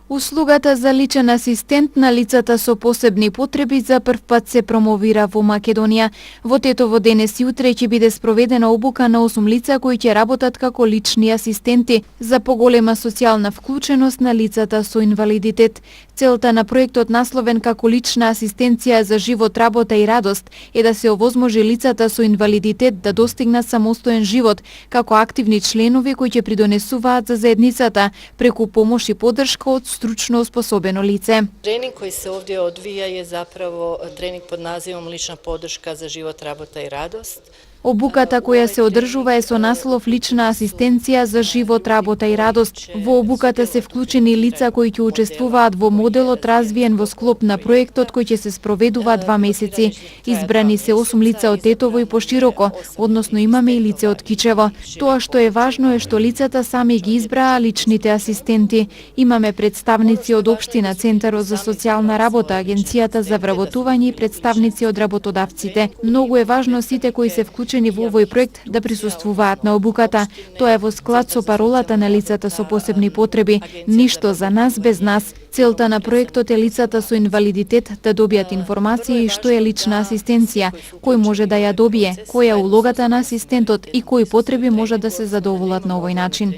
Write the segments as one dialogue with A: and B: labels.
A: Услугата за личен асистент на лицата со посебни потреби за прв пат се промовира во Македонија. Во Тетово денес и утре ќе биде спроведена обука на 8 лица кои ќе работат како лични асистенти за поголема социјална вклученост на лицата со инвалидитет. Целта на проектот, насловен како лична асистенција за живот, работа и радост, е да се овозможи лицата со инвалидитет да достигнат самостоен живот како активни членови кои ќе придонесуваат за заедницата преку помош и поддршка од стручно способено лице.
B: Тренинг кој се овде одвија е заправо тренинг под називом Лична поддршка за живот, работа и радост.
A: Обуката која се одржува е со наслов Лична асистенција за живот, работа и радост. Во обуката се вклучени лица кои ќе учествуваат во моделот развиен во склоп на проектот кој ќе се спроведува 2 месеци. Избрани се 8 лица од Тетово и пошироко, односно имаме и лице од Кичево. Тоа што е важно е што лицата сами ги избраа личните асистенти. Имаме представници од општина, Центарот за социјална работа, Агенцијата за вработување и представници од работодавците. Многу е важно сите кои се вклучени во овој проект да присуствуваат на обуката. Тоа е во склад со паролата на лицата со посебни потреби. Ништо за нас без нас. Целта на проектот е лицата со инвалидитет да добијат информации што е лична асистенција, кој може да ја добие, која е улогата на асистентот и кои потреби може да се задоволат на овој начин.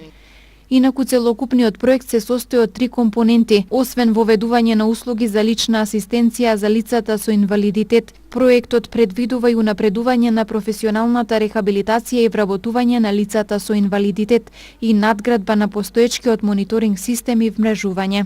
A: Инаку целокупниот проект се состои од 3 компоненти. Освен воведување на услуги за лична асистенција за лицата со инвалидитет, проектот предвидува и унапредување на професионалната рехабилитација и вработување на лицата со инвалидитет и надградба на постоечкиот мониторинг систем и вмрежување.